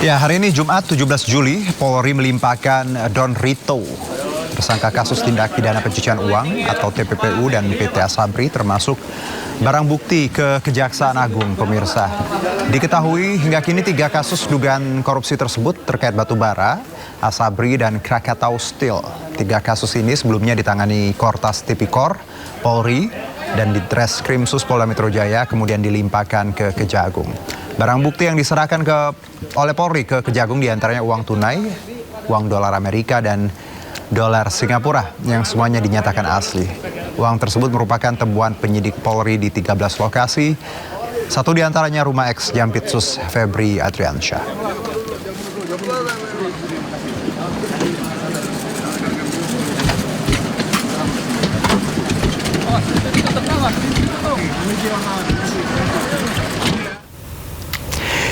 Ya, hari ini Jumat 17 Juli, Polri melimpahkan Don Rito, tersangka kasus tindak pidana pencucian uang atau TPPU dan PT Asabri, termasuk barang bukti ke Kejaksaan Agung, pemirsa. Diketahui hingga kini 3 kasus dugaan korupsi tersebut terkait batubara, Asabri, dan Krakatau Steel. 3 kasus ini sebelumnya ditangani Kortas Tipikor, Polri, dan di Treskrimsus Polda Metro Jaya, kemudian dilimpahkan ke Kejagung. Barang bukti yang diserahkan oleh Polri ke Kejagung diantaranya uang tunai, uang dolar Amerika, dan dolar Singapura yang semuanya dinyatakan asli. Uang tersebut merupakan temuan penyidik Polri di 13 lokasi, satu diantaranya rumah ex Jampitsus Febri Adriansyah.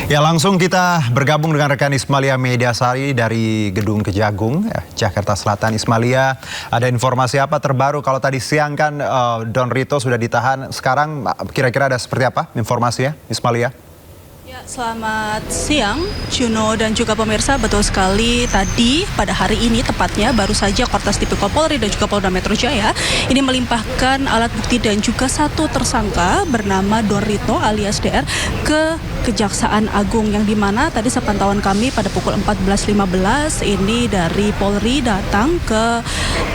Ya, langsung kita bergabung dengan rekan Ismalia Mediasari dari Gedung Kejagung, Jakarta Selatan. Ismalia, ada informasi apa terbaru? Kalau tadi siang kan Don Rito sudah ditahan, sekarang kira-kira ada seperti apa informasinya, Ismalia? Ya, selamat siang, Juno dan juga pemirsa. Betul sekali, tadi pada hari ini tepatnya baru saja Kortas Tipikor Polri dan juga Polda Metro Jaya ini melimpahkan alat bukti dan juga satu tersangka bernama Don Rito alias DR ke Kejaksaan Agung, yang dimana tadi sepantauan kami pada pukul 14.15 ini dari Polri datang ke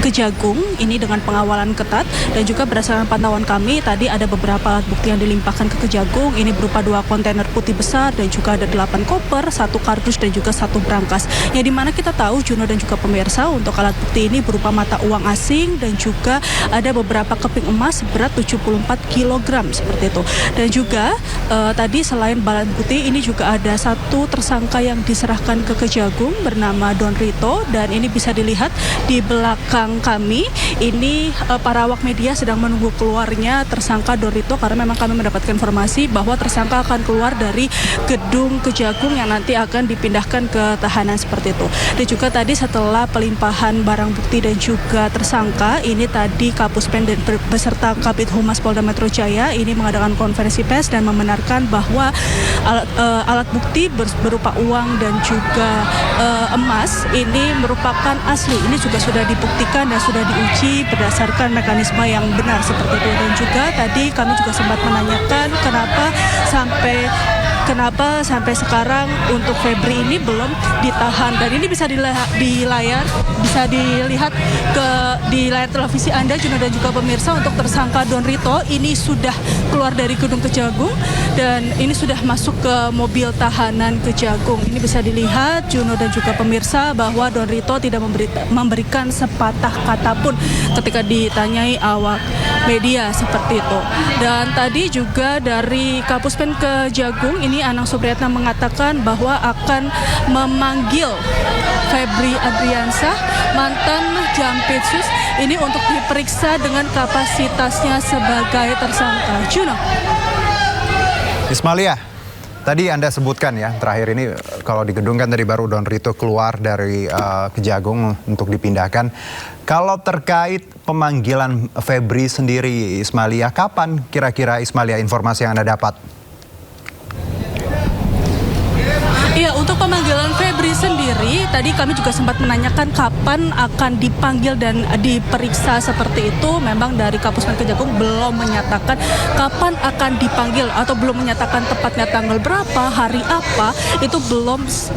Kejagung ini dengan pengawalan ketat, dan juga berdasarkan pantauan kami tadi ada beberapa alat bukti yang dilimpahkan ke Kejagung. Ini berupa 2 kontainer putih besar dan juga ada 8 koper, 1 kardus dan juga 1 brankas. Yang dimana kita tahu, Juno dan juga pemirsa, untuk alat bukti ini berupa mata uang asing dan juga ada beberapa keping emas berat 74 kg seperti itu. Dan juga tadi selain alat bukti ini juga ada 1 tersangka yang diserahkan ke Kejagung bernama Don Rito, dan ini bisa dilihat di belakang kami ini para awak media sedang menunggu keluarnya tersangka Don Rito, karena memang kami mendapatkan informasi bahwa tersangka akan keluar dari gedung Kejagung yang nanti akan dipindahkan ke tahanan seperti itu. Dan juga tadi setelah pelimpahan barang bukti dan juga tersangka ini, tadi Kapuspen beserta Kabid Humas Polda Metro Jaya ini mengadakan konferensi pers dan membenarkan bahwa alat bukti berupa uang dan juga emas ini merupakan asli. Ini juga sudah dibuktikan dan sudah diuji berdasarkan mekanisme yang benar seperti itu. Dan juga tadi kami juga sempat menanyakan kenapa sampai sekarang untuk Febri ini belum ditahan, dan ini bisa dilihat di layar televisi Anda, Juno dan juga pemirsa. Untuk tersangka Don Rito ini sudah keluar dari gedung Kejagung dan ini sudah masuk ke mobil tahanan Kejagung. Ini bisa dilihat, Juno dan juga pemirsa, bahwa Don Rito tidak memberikan sepatah kata pun ketika ditanyai awak media seperti itu. Dan tadi juga dari Kapuspen Kejagung ini Anang Supriyatna mengatakan bahwa akan memanggil Febri Adriansyah, mantan Jampitsus, ini untuk diperiksa dengan kapasitasnya sebagai tersangka. Juno. Ismalia, tadi Anda sebutkan ya, terakhir ini kalau di gedung kan tadi baru Don Rito keluar dari Kejagung untuk dipindahkan. Kalau terkait pemanggilan Febri sendiri, Ismalia, kapan kira-kira, Ismalia, informasi yang Anda dapat? Iya, untuk pemanggilan Febri sendiri, tadi kami juga sempat menanyakan kapan akan dipanggil dan diperiksa seperti itu. Memang dari Kapuspen Kejagung belum menyatakan kapan akan dipanggil atau belum menyatakan tepatnya tanggal berapa, hari apa, itu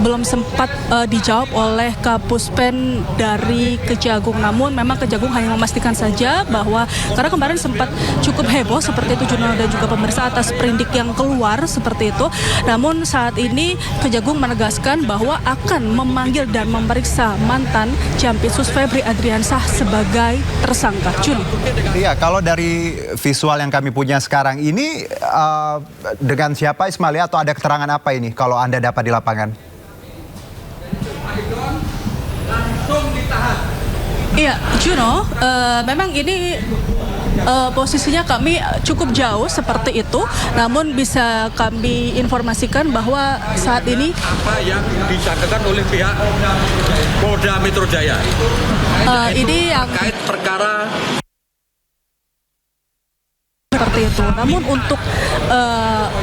belum sempat dijawab oleh Kapuspen dari Kejagung. Namun memang Kejagung hanya memastikan saja bahwa karena kemarin sempat cukup heboh seperti itu, Juno dan juga pemirsa, atas sprindik yang keluar seperti itu. Namun saat ini Kejagung menegaskan bahwa akan memanggil dan memeriksa mantan Jampitsus Febri Adriansyah sebagai tersangka. Iya, kalau dari visual yang kami punya sekarang ini dengan siapa, Ismalia, atau ada keterangan apa ini kalau Anda dapat di lapangan? Iya, Juno, memang ini posisinya kami cukup jauh seperti itu, namun bisa kami informasikan bahwa saat ini apa yang disampaikan oleh pihak Polda Metro Jaya ini yang terkait perkara seperti itu. itu. Namun untuk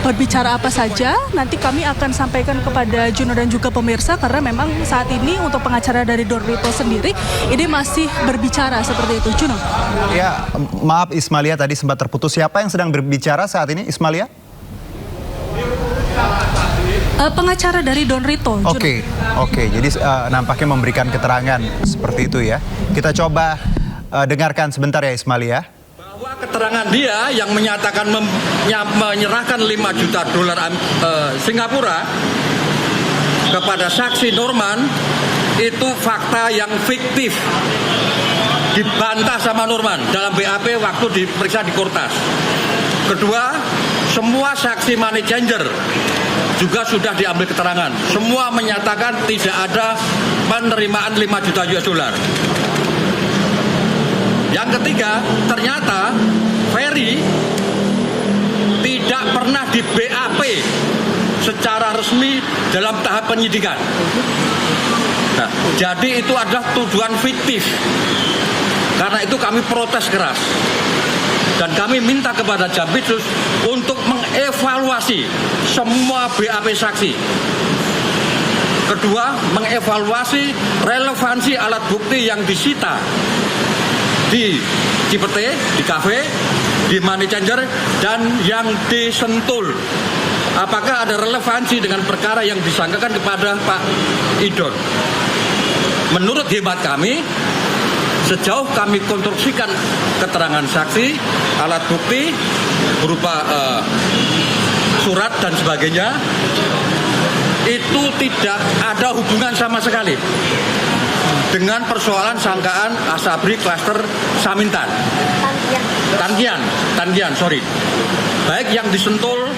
berbicara apa saja nanti kami akan sampaikan kepada Juno dan juga pemirsa, karena memang saat ini untuk pengacara dari Don Rito sendiri ini masih berbicara seperti itu. Juno. Ya, maaf Ismalia tadi sempat terputus. Siapa yang sedang berbicara saat ini, Ismalia? Pengacara dari Don Rito. Oke. Jadi nampaknya memberikan keterangan seperti itu ya. Kita coba dengarkan sebentar ya Ismalia. Bahwa keterangan dia yang menyatakan menyerahkan 5 juta dolar Singapura kepada saksi Norman itu fakta yang fiktif. Dibantah sama Norman dalam BAP waktu diperiksa di Kortas. Kedua, semua saksi money changer juga sudah diambil keterangan. Semua menyatakan tidak ada penerimaan 5 juta US dollar. Yang ketiga, ternyata Ferry tidak pernah di BAP secara resmi dalam tahap penyidikan. Nah, jadi itu adalah tuduhan fiktif. Karena itu kami protes keras. Dan kami minta kepada Jampitsus untuk mengevaluasi semua BAP saksi. Kedua, mengevaluasi relevansi alat bukti yang disita di Cipete, di kafe, di money changer, dan yang di Sentul. Apakah ada relevansi dengan perkara yang disangkakan kepada Pak Idon? Menurut hemat kami, sejauh kami konstruksikan keterangan saksi, alat bukti berupa surat dan sebagainya, itu tidak ada hubungan sama sekali dengan persoalan sangkaan Asabri klaster Samintan. Tangian, sorry. Baik yang di Sentul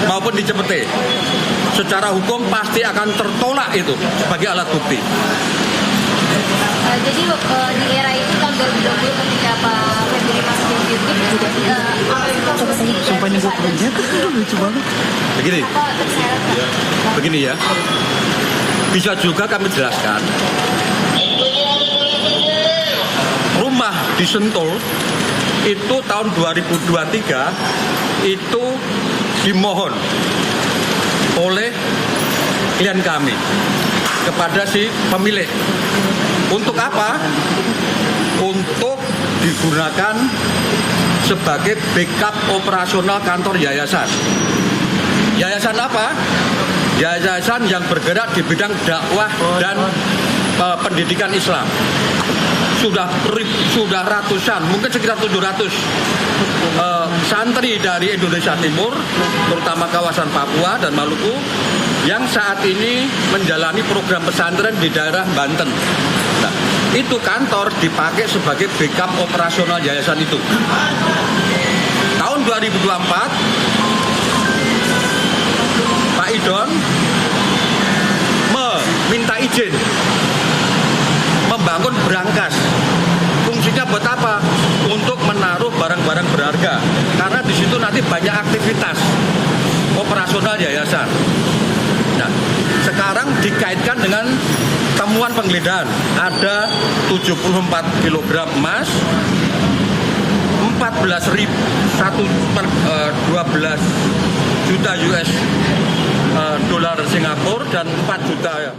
maupun di Cipete. Secara hukum pasti akan tertolak itu sebagai alat bukti. Jadi di era itu tahun 2020 ketika Pak Ferry masuk di YouTube, sumpahnya gue kerja lucu banget. Begini ya, bisa juga kami jelaskan. Rumah di Sentul itu tahun 2023 itu dimohon oleh klien kami kepada si pemilik. Untuk apa? Untuk digunakan sebagai backup operasional kantor yayasan. Yayasan apa? Yayasan yang bergerak di bidang dakwah dan pendidikan Islam. Sudah ratusan, mungkin sekitar 700 santri dari Indonesia Timur, terutama kawasan Papua dan Maluku, yang saat ini menjalani program pesantren di daerah Banten. Nah, itu kantor dipakai sebagai backup operasional yayasan itu. Tahun 2024, Pak Idon meminta izin membangun brankas. Fungsinya buat apa? Untuk menaruh barang-barang berharga. Karena di situ nanti banyak aktivitas operasional yayasan. Nah, sekarang dikaitkan dengan temuan penggeledahan. Ada 74 kg emas, 12 juta US dolar Singapura dan 4 juta